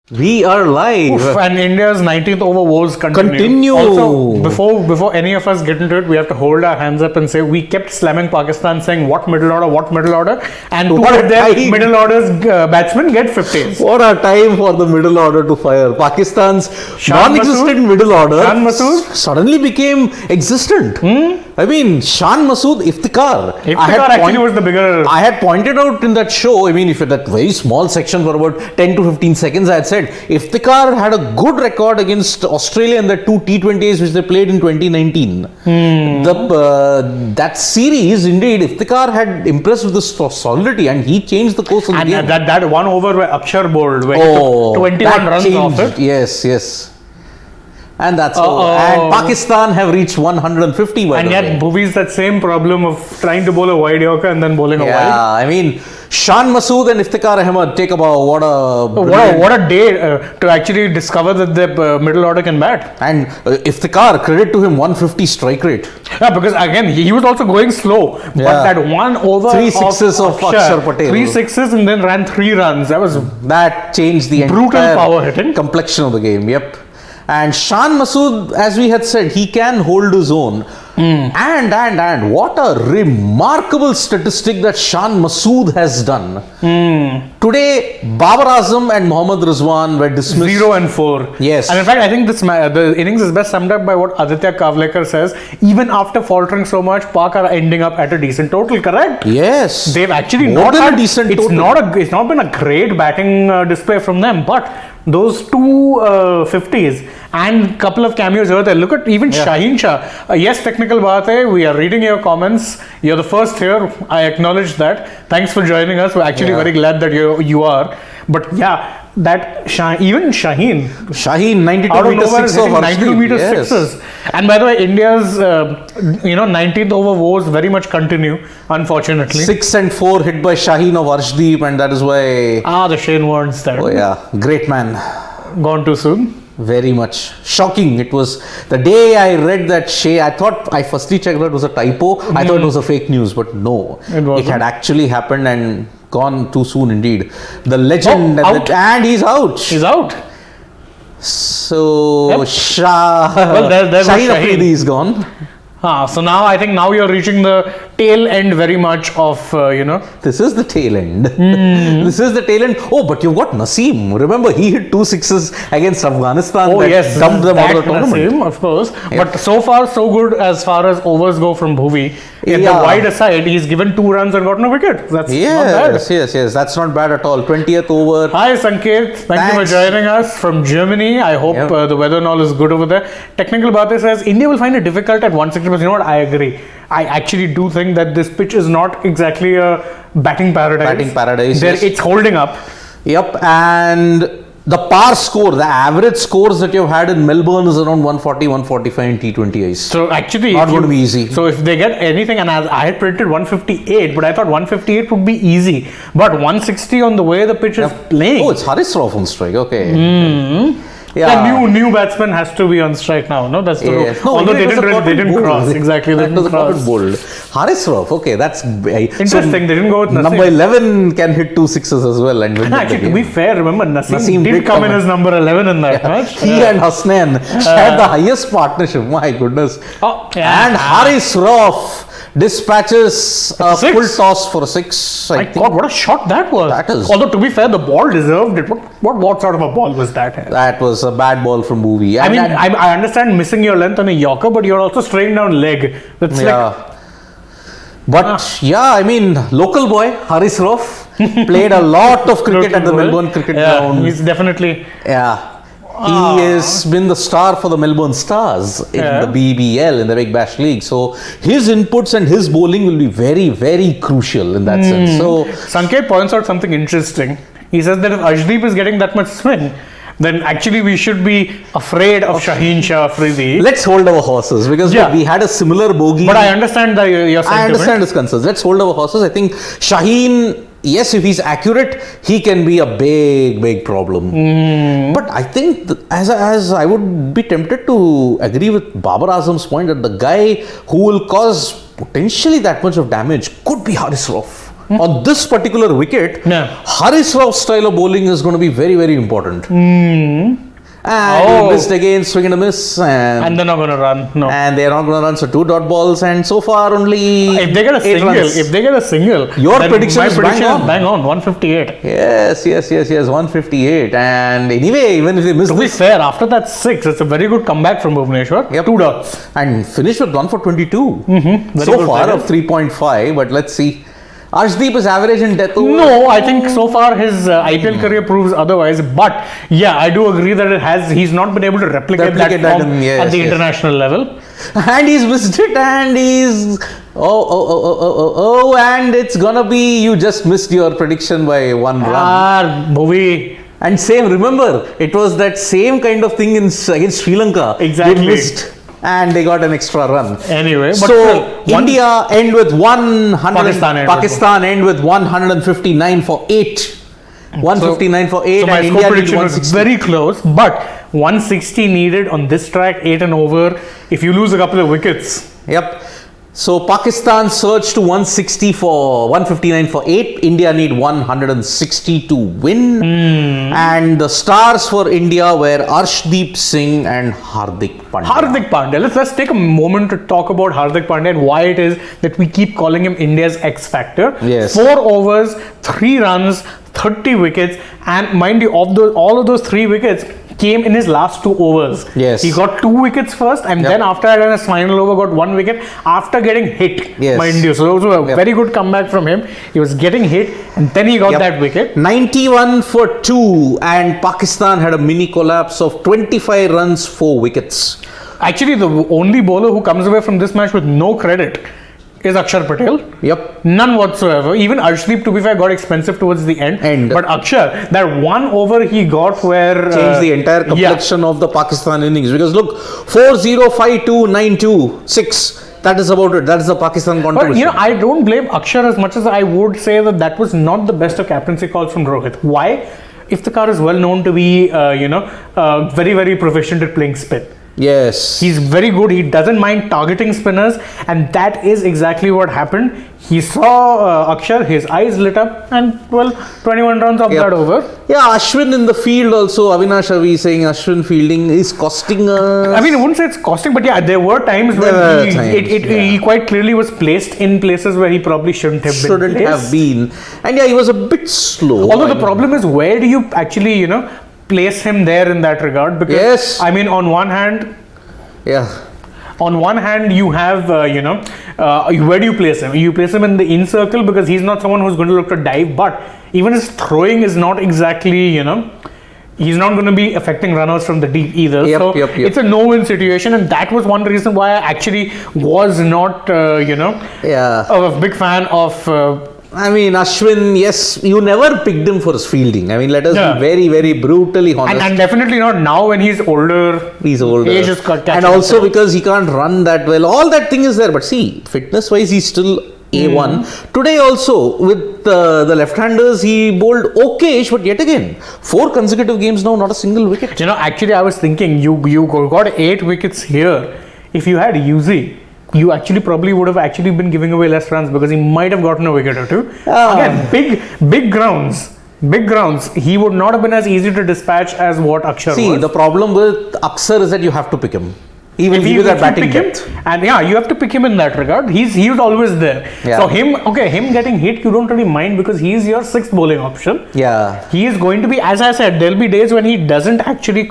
We are live. Oof, and India's 19th over woes continue. Also, before any of us get into it, we have to hold our hands up and say we kept slamming Pakistan, saying what middle order, and two of their middle order's batsmen get 50s. What a time for the middle order to fire. Pakistan's non-existent middle order suddenly became existent. I mean, Shan Masood, Iftikhar. Actually was the bigger. I had pointed out in that show, I mean, if that very small section for about 10 to 15 seconds, I had said, Iftikhar had a good record against Australia in the two T20s which they played in 2019. That series, indeed, Iftikhar had impressed with his solidity and he changed the course of the game. And that one over where Akshar bowled, where he took 21 runs off it. Yes. And that's all. And Pakistan have reached 150 by and the yet way. Bhuvi's that same problem of trying to bowl a wide Yorker and then bowling a wide. Yeah, I mean, Shan Masood and Iftikhar Ahmed take about what a day to actually discover that the middle order can bat. And Iftikhar, credit to him, 150 strike rate. Yeah, because again he was also going slow, but that one over 3 sixes of Akshar Patel, 3 sixes and then ran 3 runs. That changed the brutal entire power hitting complexion of the game. Yep. And Shan Masood, as we had said, he can hold his own. And what a remarkable statistic that Shan Masood has done. Today, Babar Azam and Mohammad Rizwan were dismissed. 0 and 4. Yes. And in fact, I think the innings is best summed up by what Aditya Kavlekar says. Even after faltering so much, Pak are ending up at a decent total, correct? Yes. They've actually more not than had a decent it's total. It's not been a great batting display from them, but those two 50s and a couple of cameos over there. Look at even Shaheen Shah. Yes, technical baat hai. We are reading your comments. You're the first here. I acknowledge that. Thanks for joining us. We're actually very glad that you are. But yeah, that even Shaheen 92 meter six of 92 meter sixes. And by the way, India's 19th over woes very much continue, unfortunately. 6 and 4 hit by Shaheen of Arshdeep, and that is why the Shane Warne's there. Oh yeah, great man. Gone too soon. Very much shocking. It was the day I read that I thought, I firstly checked that it was a typo. I thought it was a fake news, but no, it had actually happened and gone too soon indeed. The legend and he's out. He's out. So there's Shaheen Afridi is gone. So now you're reaching the tail end very much of This is the tail end. This is the tail end. Oh, but you've got Naseem. Remember, he hit 2 sixes against Afghanistan. Oh yes, dumped them out of the tournament. Naseem, of course. Yep. But so far so good as far as overs go from Bhuvi. The wide aside, he's given 2 runs and got no wicket. That's not bad. Yes. That's not bad at all. 20th over. Hi Sanket, thank you for joining us from Germany. I hope the weather and all is good over there. Technical Bate says India will find it difficult at 160. But you know what? I agree. I actually do think that this pitch is not exactly a batting paradise. It's holding up. Yep, and the par score, the average scores that you've had in Melbourne is around 140, 145 in T20Is. So actually, not going to be easy. So if they get anything, and I had predicted 158, but I thought 158 would be easy. But 160 on the way the pitch is playing. Oh, it's Haris Rauf on strike. Okay. Yeah, new batsman has to be on strike now. No, that's the rule. No, although they didn't cross exactly. They didn't cross. Haris Rauf. Okay, that's interesting. So they didn't go with Naseem. Number 11 can hit 2 sixes as well and win. Actually, to be fair, remember Naseem did come in as number 11 in that match. He and Hasnain shared the highest partnership. My goodness. And Haris Rauf dispatches a full toss for a 6. My God, what a shot that was! That is. Although to be fair, the ball deserved it. What sort of a ball was that? That was a bad ball from Bhuvi. I mean, I understand missing your length on a Yorker, but you're also straight down leg. That's I mean, local boy Haris Rauf played a lot of cricket at the Melbourne Cricket Ground. He's definitely. He has been the star for the Melbourne Stars in the BBL, in the Big Bash League. So his inputs and his bowling will be very, very crucial in that sense. So Sanket points out something interesting. He says that if Arshdeep is getting that much swing, then actually we should be afraid of Shaheen Shah Afridi. Let's hold our horses because we had a similar bogey. But I understand your sentiment. I understand his concerns. Let's hold our horses. I think Shaheen, yes, if he's accurate, he can be a big problem. But I think as I would be tempted to agree with Babar Azam's point that the guy who will cause potentially that much of damage could be Haris Rauf. on this particular wicket, Haris Raw's style of bowling is going to be very, very important. And he missed again, swing and a miss. And they're not going to run. No. And they're not going to run, so 2 dot balls. And so far only if they get a single, your prediction is bang on, 158. Yes, 158. And anyway, even if they miss to be fair, after that 6, it's a very good comeback from Bhuvneshwar. 2 dots. And finished with 1 for 22. So far of 3.5, but let's see. Arshdeep is average in death over. No, I think so far his IPL career proves otherwise. But yeah, I do agree that he's not been able to replicate that form at the international level. And he's missed it, and he's and it's gonna be you just missed your prediction by 1 run. Movie. And same, remember, it was that same kind of thing against Sri Lanka. Exactly. They missed. And they got an extra run. Anyway, so India end with 100. Pakistan end with 159 for 8. 159 for 8. So my score prediction was very close, but 160 needed on this track, 8 and over. If you lose a couple of wickets. Yep. So Pakistan surged to 159 for 8. India need 160 to win. And the stars for India were Arshdeep Singh and Hardik Pandya. Let's take a moment to talk about Hardik Pandya and why it is that we keep calling him India's X Factor. Yes. 4 overs, 3 runs, 30 wickets, and mind you, all of those 3 wickets came in his last 2 overs. Yes. He got 2 wickets first, and then after that, in his final over, got 1 wicket after getting hit. Yes. Mind you. So it was a very good comeback from him. He was getting hit, and then he got that wicket. 91 for 2, and Pakistan had a mini collapse of 25 runs, 4 wickets. Actually, the only bowler who comes away from this match with no credit is Akshar Patel. Yep. None whatsoever. Even Arshdeep, to be fair, got expensive towards the end. But Akshar, that 1 over he got where changed the entire complexion of the Pakistan innings. Because look, 4-0, 5-2, 9-2, 6. That is about it. That is the Pakistan contribution. But I don't blame Akshar as much as I would say that was not the best of captaincy calls from Rohit. Why? Iftikhar is well known to be, very, very proficient at playing spin. Yes. He's very good. He doesn't mind targeting spinners, and that is exactly what happened. He saw Akshar, his eyes lit up, and 21 runs off that over. Yeah, Ashwin in the field also. Avinash Avi saying Ashwin fielding is costing us. I mean, I wouldn't say it's costing, but yeah, there were times when he quite clearly was placed in places where he probably shouldn't have been. And he was a bit slow. Although the problem is, where do you actually, place him there in that regard? Because I mean, on one hand, you have, where do you place him? You place him in the in circle because he's not someone who's going to look to dive, but even his throwing is not exactly, he's not going to be affecting runners from the deep either. It's a no-win situation, and that was one reason why I actually was not, a big fan of. I mean, Ashwin, yes, you never picked him for his fielding. I mean, let us be very, very brutally honest. And definitely not now when he's older. He's older. Age is and also because he can't run that well. All that thing is there. But see, fitness-wise, he's still A1. Today also, with the left-handers, he bowled okayish, but yet again, 4 consecutive games now, not a single wicket. Actually, I was thinking, you got 8 wickets here. If you had Yuzi, you actually probably would have actually been giving away less runs because he might have gotten a wicket or 2. Again, big grounds. He would not have been as easy to dispatch as what Akshar was. See, the problem with Akshar is that you have to pick him. Even if that batting depth. And you have to pick him in that regard. He was always there. So him getting hit, you don't really mind because he's your 6th bowling option. Yeah. He is going to be, as I said, there'll be days when he doesn't actually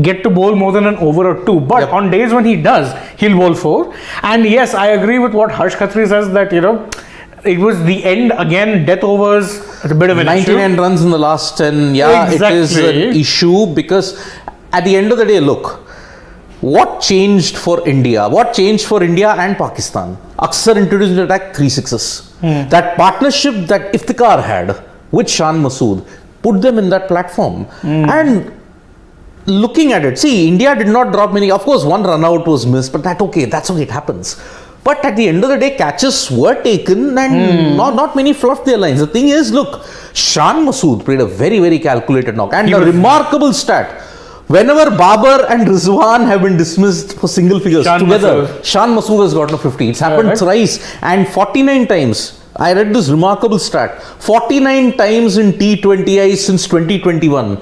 get to bowl more than an over or 2. But on days when he does, he'll bowl 4. And yes, I agree with what Harsh Khatri says that, it was the end again, death overs, a bit of an 99 runs in the last 10. Yeah, exactly. It is an issue because at the end of the day, look, what changed for India? What changed for India and Pakistan? Akshar introduced the attack 3 sixes. That partnership that Iftikhar had with Shan Masood put them in that platform. And looking at it, see, India did not drop many. Of course, 1 run out was missed, but that's okay. It happens. But at the end of the day, catches were taken and not many fluffed their lines. The thing is, look, Shan Masood played a very, very calculated knock. And a remarkable stat. Whenever Babar and Rizwan have been dismissed for single figures Shan together, Masood. Shan Masood has gotten a 50. It's happened Correct. thrice and 49 times. I read this remarkable stat. 49 times in T20I since 2021.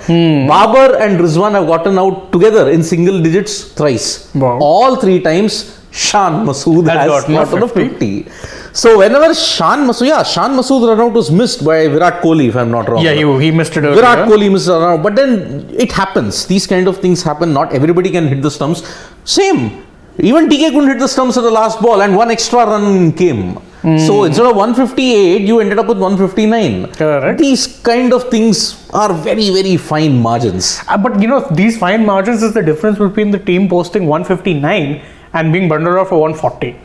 Babar and Rizwan have gotten out together in single digits thrice. Wow. All 3 times, Shan Masood has gotten a gotten a 50. So whenever Shan Masood run out was missed by Virat Kohli, if I'm not wrong. Yeah, he missed it earlier. Virat Kohli missed a run out. But then it happens. These kind of things happen. Not everybody can hit the stumps. Same. Even DK couldn't hit the stumps at the last ball and one extra run came. So instead of 158, you ended up with 159. Correct. These kind of things are very, very fine margins. But these fine margins is the difference between the team posting 159 and being bundled out for 140.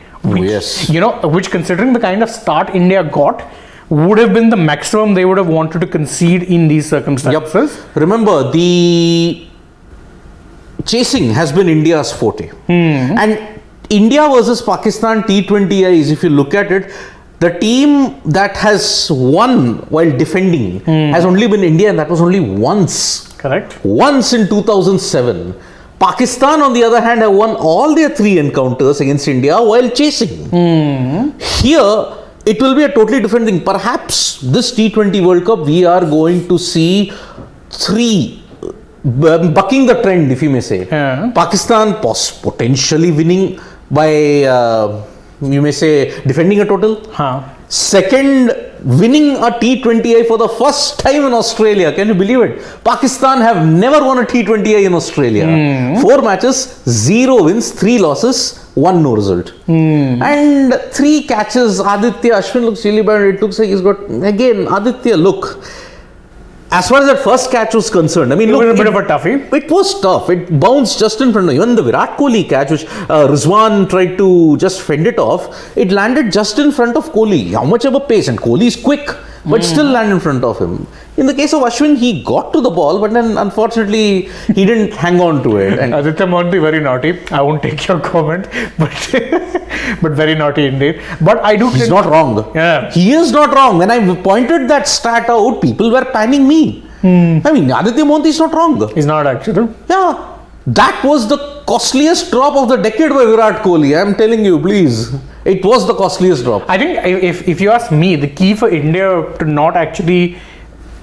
Yes. Which considering the kind of start India got, would have been the maximum they would have wanted to concede in these circumstances. Yep. Remember, the chasing has been India's forte. And India versus Pakistan T20Is, if you look at it, the team that has won while defending has only been India, and that was only once. Correct. Once in 2007. Pakistan, on the other hand, have won all their 3 encounters against India while chasing. Here, it will be a totally different thing. Perhaps this T20 World Cup, we are going to see 3 bucking the trend, if you may say. Yeah. Pakistan potentially winning by, you may say, defending a total. Second, winning a T20I for the first time in Australia. Can you believe it? Pakistan have never won a T20I in Australia. 4 matches, 0 wins, 3 losses, 1 no result. And 3 catches. Aditya, Ashwin looks really bad. It looks like he's got, again, Aditya, look. As far as that first catch was concerned, I mean, It look, was a bit of a toughie. it was tough. It bounced just in front of even the Virat Kohli catch, which Rizwan tried to just fend it off. It landed just in front of Kohli. How much of a pace? And Kohli is quick, but still landed in front of him. In the case of Ashwin, he got to the ball, but then unfortunately he didn't hang on to it. And Aditya might be very naughty. I won't take your comment, but but very naughty indeed. But I do. he's not wrong. Yeah. He is not wrong. When I pointed that stat out, people were panning me. I mean, Aditya Monti is not wrong. He's not actually. Yeah, that was the costliest drop of the decade by Virat Kohli. I'm telling you, please. It was the costliest drop. I think if you ask me, the key for India to not actually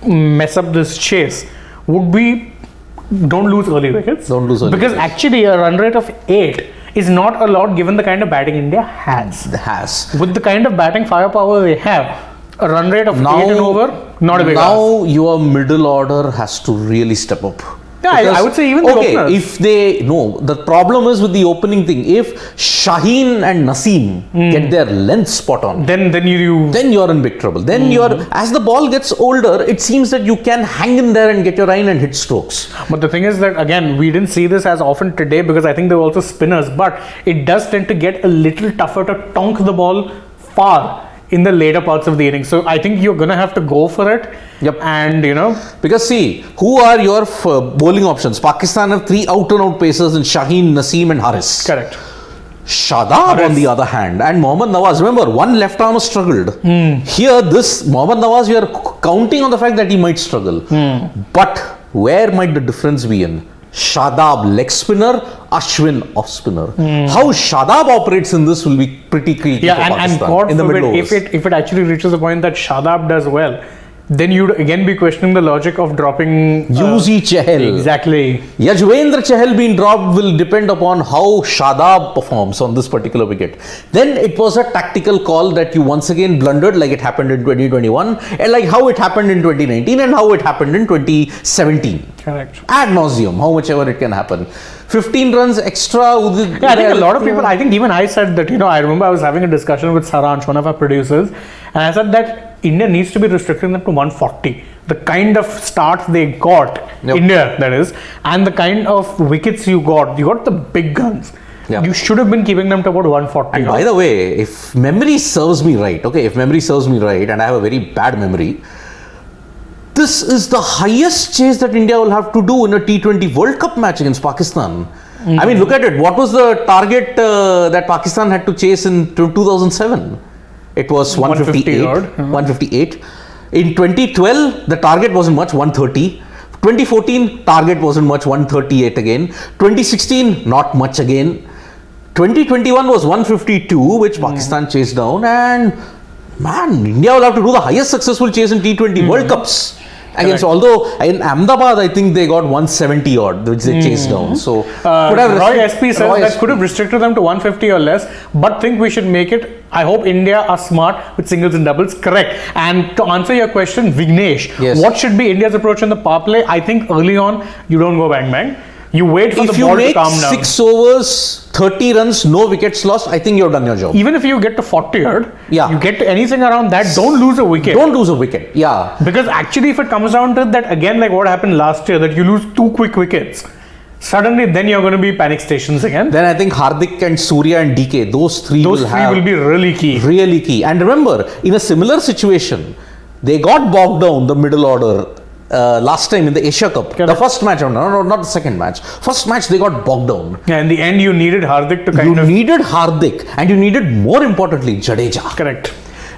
mess up this chase would be don't lose early wickets. Don't lose early because wickets. actually a run rate of 8 is not a lot given the kind of batting India has. With the kind of batting firepower they have, a run rate of 8 and over, not a big ask. Now your middle order has to really step up. Yeah, I would say even the openers. If they the problem is with the opening thing. If Shaheen and Naseem get their length spot on, then you're in big trouble. Then as the ball gets older, it seems that you can hang in there and get your line and hit strokes. But the thing is that again, we didn't see this as often today because I think they were also spinners. But it does tend to get a little tougher to tonk the ball far in the later parts of the inning. So I think you're gonna have to go for it. Yep. And because see, who are your bowling options? Pakistan have 3 out and out pacers in Shaheen, Naseem and Haris. correct. Shadab on the other hand and Mohammad Nawaz, remember one left arm struggled. Here this Mohammad Nawaz, you are counting on the fact that he might struggle. But where might the difference be in? Shadab leg spinner, Ashwin off spinner. How Shadab operates in this will be pretty key for Pakistan and God in the forbid, middle if overs. it actually reaches the point that Shadab does well, then you'd again be questioning the logic of dropping Yuzi Chahal. Exactly. Yajwendra Chahal being dropped will depend upon how Shadab performs on this particular wicket. Then it was a tactical call that you once again blundered, like it happened in 2021 and like how it happened in 2019 and how it happened in 2017. Correct. Ad nauseum, how much ever it can happen. 15 runs extra. Yeah, I think a lot of people, I think even I said that, I remember I was having a discussion with Saransh, one of our producers, and I said that India needs to be restricting them to 140. The kind of start they got, India that is, and the kind of wickets you got the big guns. Yep. You should have been keeping them to about 140. And by the way, if memory serves me right, and I have a very bad memory, this is the highest chase that India will have to do in a T20 World Cup match against Pakistan. I mean, look at it. What was the target that Pakistan had to chase in 2007? It was 158. 158. In 2012, the target wasn't much, 130. 2014, target wasn't much, 138 again. 2016, not much again. 2021 was 152, which Pakistan chased down. And man, India will have to do the highest successful chase in T20 World Cups. Against, although in Ahmedabad, I think they got 170 odd, which they chased down. So, Roy SP says that could have restricted them to 150 or less, but think we should make it. I hope India are smart with singles and doubles. Correct. And to answer your question, Vignesh, what should be India's approach in the power play? I think early on, you don't go bang bang. You wait for the ball to calm down. If you make 6 overs, 30 runs, no wickets lost, I think you've done your job. Even if you get to 40 you get to anything around that, don't lose a wicket. Don't lose a wicket, yeah. Because actually, if it comes down to that, again, like what happened last year, that you lose 2 quick wickets, suddenly then you're going to be panic stations again. Then I think Hardik and Surya and DK, those three will be really key. Really key. And remember, in a similar situation, they got bogged down the middle order. Last time in the Asia Cup, the first match, no, not the second match. First match, they got bogged down. Yeah, in the end, you needed Hardik to You needed Hardik, and you needed, more importantly, Jadeja. Correct.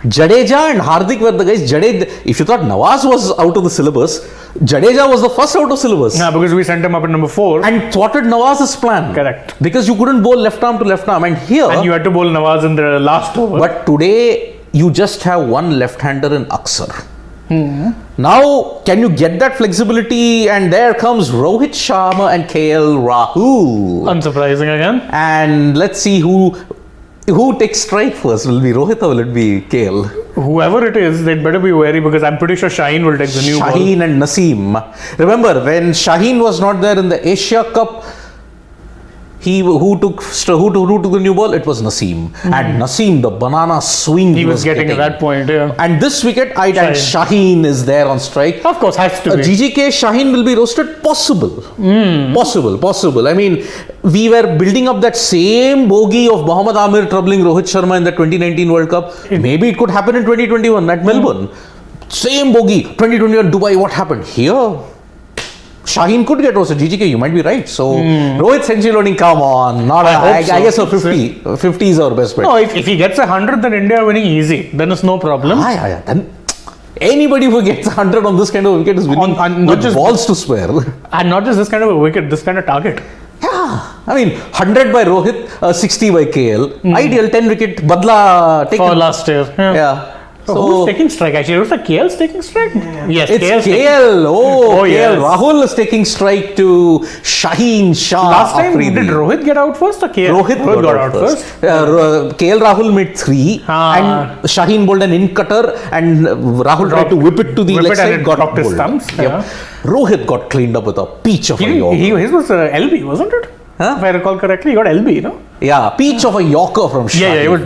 Jadeja and Hardik were the guys. If you thought Nawaz was out of the syllabus, Jadeja was the first out of syllabus. Yeah, because we sent him up at number 4. And thwarted Nawaz's plan. Correct. Because you couldn't bowl left arm to left arm. And here... And you had to bowl Nawaz in the last over. But today, you just have one left-hander in Aksar. Now, can you get that flexibility? And there comes Rohit Sharma and KL Rahul. Unsurprising again. And let's see who takes strike first. Will it be Rohit or will it be KL? Whoever it is, they'd better be wary because I'm pretty sure Shaheen will take the new ball. Shaheen and Naseem. Remember, when Shaheen was not there in the Asia Cup, who took the new ball? It was Naseem. And Naseem, the banana swing he was getting at that point, yeah. And this wicket, Shaheen is there on strike. Of course, has to be. GGK, Shaheen will be roasted? Possible. Possible. I mean, we were building up that same bogey of Mohammad Amir troubling Rohit Sharma in the 2019 World Cup. Maybe it could happen in 2021 at Melbourne. Same bogey. 2021 Dubai, what happened? Here, Shaheen could get roasted. GGK, you might be right. So, Rohit century loading, come on. I guess a 50. 50 is our best bet. No, if he gets 100, then India are winning easy. Then it's no problem. Then anybody who gets 100 on this kind of wicket is winning with balls to spare. And not just this kind of a wicket, this kind of target. Yeah. I mean, 100 by Rohit, 60 by KL. Ideal 10 wicket, Badla taken. For last year. Yeah. So who's taking strike? Actually, it was like KL's taking strike? Yes, it's KL. KL. Yes. Rahul is taking strike to Shaheen Shah. Last time, did Rohit get out first or KL? Rohit got out first. KL Rahul made 3 and Shaheen bowled an in-cutter and Rahul tried to whip it to the leg side. And it got off his thumbs. Yep. Rohit got cleaned up with a peach of a Yorker. His was LB, wasn't it? If I recall correctly, he got LB, no? Yeah, peach of a Yorker from Shaheen. Yeah, it was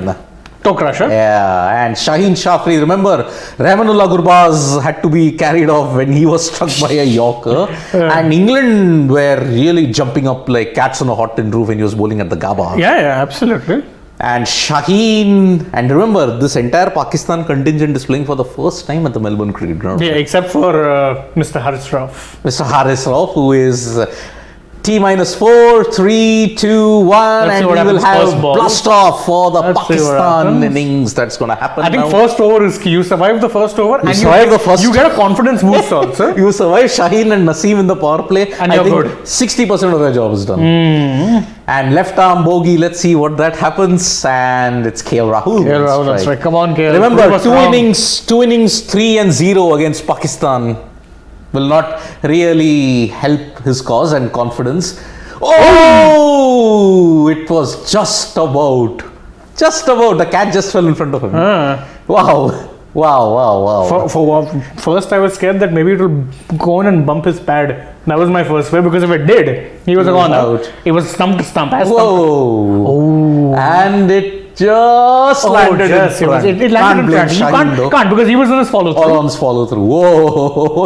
toe crusher. Yeah, and Shaheen Shafri, remember, Rahmanullah Gurbaz had to be carried off when he was struck by a Yorker. And England were really jumping up like cats on a hot tin roof when he was bowling at the Gabba. Yeah, absolutely. And Shaheen, and remember, this entire Pakistan contingent is playing for the first time at the Melbourne Cricket Ground. Yeah, except for Mr. Haris Rauf. Mr. Haris Rauf, who is T-4, 3, 2, 1, and we will have blast off for the Pakistan innings. That's going to happen. I think first over is key. You survive the first over and you get a confidence boost also. You survive Shaheen and Naseem in the power play. And you're good. 60% of their job is done. And left arm bogey, let's see what that happens. And it's KL Rahul. KL Rahul, that's right. Come on, KL. Remember, two innings, 3 and 0 against Pakistan will not really help his cause and confidence. Oh, it was just about. The cat just fell in front of him. Wow. First, I was scared that maybe it will go on and bump his pad. That was my first fear because if it did, he was gone out. It was stump to stump. Whoa. And it just landed in front. It landed in front. You can't because he was on his follow through. All on his follow through. Whoa,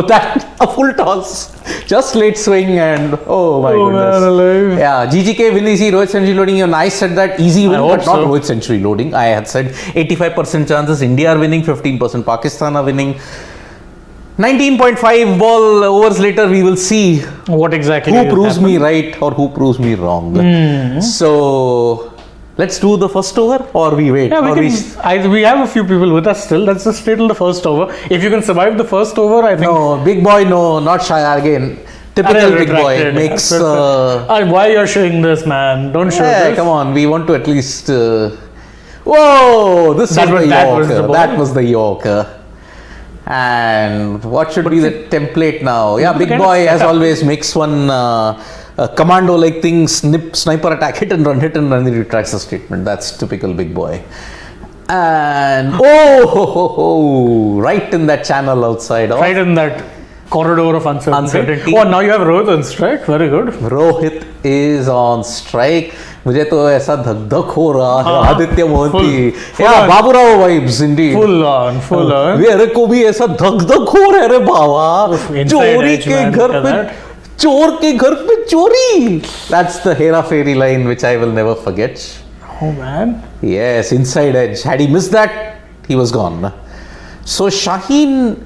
a full toss. Just late swing and oh my goodness. Man alive. Yeah, GGK, will you see Rohit century loading? And I said that easy win, but not Rohit century loading. I had said 85% chances India are winning, 15% Pakistan are winning. 19.5 ball overs later, we will see what exactly who proves me right or who proves me wrong. So Let's do the first over, or we wait. Yeah, or we have a few people with us still. Let's just stay till the first over. If you can survive the first over, I think. No, big boy, no, not shy again. Typical big boy Retracted. makes. Why you're showing this, man? Don't show Yeah, this. come on. We want to at least. Whoa! This That was was- the that was the Yorker. ball. That was the Yorker. And what should be the template now? Yeah, big kind boy, of as setup. always, makes one commando-like thing, sniper attack, hit and run, and he retracts the statement. That's typical big boy. And right in that channel outside. Right in that corridor of uncertainty. Uncertainty. Oh, now you have Rohit on strike. Very good. Rohit is on strike. मुझे तो ऐसा धक हो रहा है हाँ, Aditya Mohanty full या on. Baburao vibes Indeed Full on, full on. मेरे को भी ऐसा धक हो रहा है रे बाबा inside चोरी edge, के man, घर look पे at that. चोर के घर पे चोरी that's the hera fairy line which I will never forget. Oh, man. Yes, inside edge. Had he missed that, he was gone. So Shaheen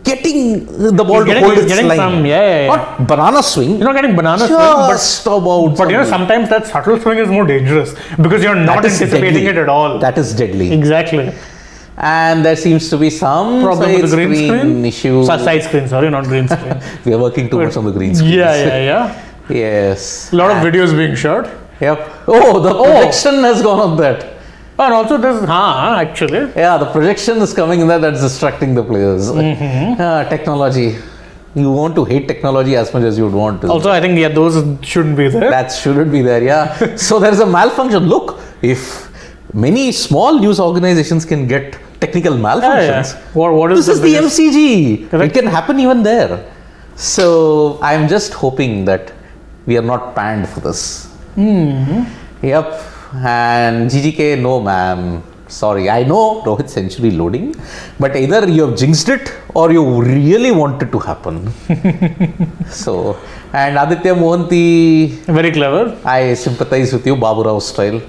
getting the ball to hold He's its getting line. some, yeah. Not banana swing. You're not getting banana swing, Just about. but you know, sometimes that subtle swing is more dangerous because you're not That is anticipating deadly. it at all. That is deadly. Exactly. And there seems to be some Problem side with the green screen? issue. Side screen, sorry, not green screen. We are working too much on the green screen. Yeah. Yes. A lot of videos being shot. Yep. Oh, the projection has gone on that. And also this, actually. Yeah, the projection is coming in there. That's distracting the players. Mm-hmm. Technology. You want to hate technology as much as you would want to. Also, I think, those shouldn't be there. That shouldn't be there, yeah. So there is a malfunction. Look, if many small news organizations can get technical malfunctions, What is this is the biggest- MCG. Correct. It can happen even there. So I'm just hoping that we are not panned for this. Yep. And GGK, no, ma'am. Sorry, I know Rohit century loading, but either you have jinxed it or you really want it to happen. So, and Aditya Mohanty, Very clever. I sympathize with you, Babu Rao style.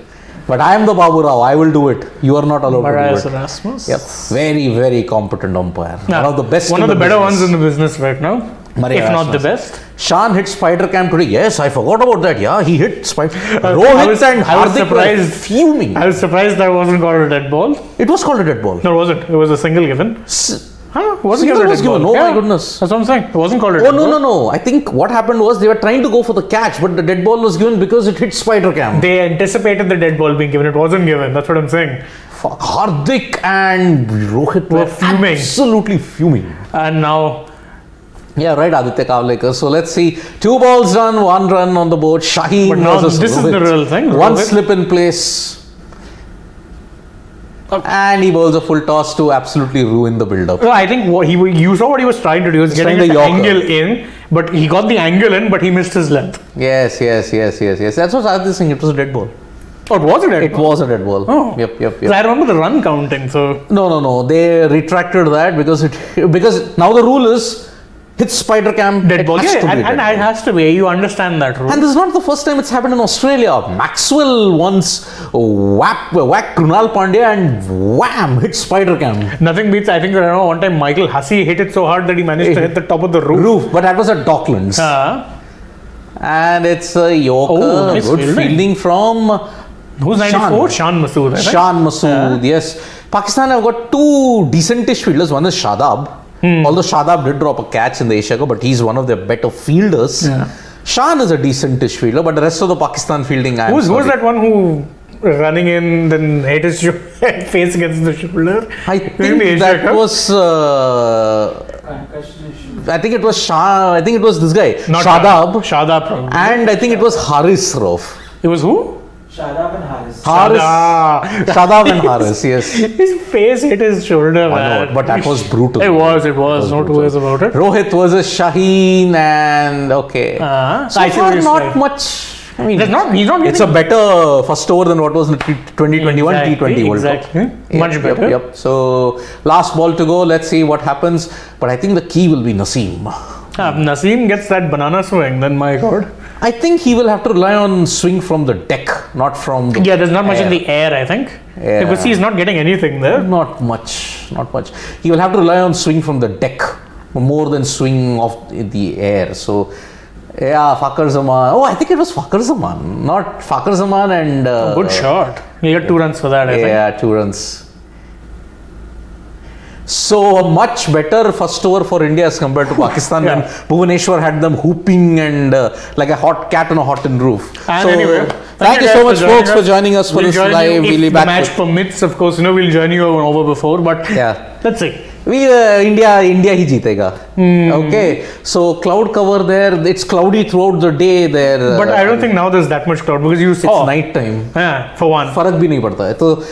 But I am the Babu Rao, I will do it. You are not allowed Marias to do it. Erasmus. Yep, very, very competent umpire. One of the best. One in of the better business. ones in the business right now. Maria if not the Erasmus. best. Shan hit Spider Cam today. Yes, I forgot about that. Yeah, he hit Spider. I Rohit was- and I was Hardik were surprised. fuming. I was surprised that wasn't called a dead ball. It was called a dead ball. No, it wasn't. It was a single given. Wasn't Single called a was dead given. ball. Oh my goodness. That's what I'm saying. It wasn't called a Oh dead no ball. no! I think what happened was they were trying to go for the catch, but the dead ball was given because it hit Spider Cam. They anticipated the dead ball being given. It wasn't given. That's what I'm saying. Hardik and Rohit were fuming. absolutely fuming. And now, Yeah, right, Aditya Kavlekar. So let's see. 2 balls done, 1 run on the board. Shaheen But now versus this is Rohit. the real thing. One Rohit- slip in place. And he bowls a full toss to absolutely ruin the build-up. no, I think you saw what he was trying to do. He was getting trying the the Yorker. angle in, but he got the angle in, but he missed his length. Yes. That's what I was saying. It was a dead ball. Oh, it was a dead It ball. was a dead ball. Oh. Yep. So I remember the run counting. So No. They retracted that because now the rule is hit Spider Cam. dead it ball. has Yeah, to be a and dead it ball. has to be. You understand that rule. And this is not the first time it's happened in Australia. Maxwell once whacked Krunal Pandya and wham, hit Spider Cam. Nothing beats. I think one time Michael Hussey hit it so hard that he managed to hit the top of the roof. But that was at Docklands. And it's a Yorker. Oh, nice Good fielding. fielding from Who's 94? Shan Masood. I think. Shan Masood. Yes. Pakistan have got 2 decentish fielders. One is Shadab. Although Shadab did drop a catch in the Asia Cup, but he's one of their better fielders. Yeah. Shan is a decentish fielder, but the rest of the Pakistan fielding, Who's that one who running in, then hit his face against the shoulder? I In the think Asia that Cup? was. I think it was Shah. I think it was this guy, Not Shadab, Shadab, probably. and I think it was Haris Rauf. It was who? Shadab and Haris. Shadab and Haris. Yes, His face hit his shoulder, I man. know, but that was brutal. It was. No two ways about it. Rohit was a Shaheen, and okay. So So I see what far, you're not saying. much. I mean, He's not it's a better first over than what was in the 2021 T20 World Cup. Exactly. Much better. Yep. So last ball to go. Let's see what happens. But I think the key will be Naseem. If Naseem gets that banana swing, then my God. I think he will have to rely on swing from the deck, not from the Yeah, there's not much in air. the air, I think. Yeah. Because he's not getting anything there. Not much. He will have to rely on swing from the deck more than swing off in the air. So Yeah, Fakhar Zaman. Oh, I think it was Fakhar Zaman, not Fakhar Zaman and. Good shot. He got 2 runs for that, I think. Yeah, 2 runs. So a much better first over for India as compared to Pakistan when Bhuvaneshwar had them hooping and like a hot cat on a hot tin roof. And so, anyway, thank you so much, folks, for joining us for this live. We'll be back. If the match permits, of course, we'll join you over before. But let's see. We India ही जीतेगा. Okay, so cloud cover there. It's cloudy throughout the day there. But I don't think now there's that much cloud because you saw it's night time. Yeah, for one. फर्क भी नहीं पड़ता है. तो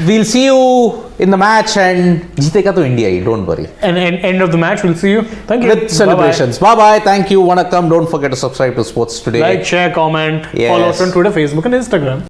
we'll see you in the match and जीतेगा तो India he. Don't worry. And end of the match, we'll see you. Thank you. With celebrations. Bye bye. Thank you. Wanna come? Don't forget to subscribe to Sports Today. Like, share, comment. Follow us on Twitter, Facebook, and Instagram.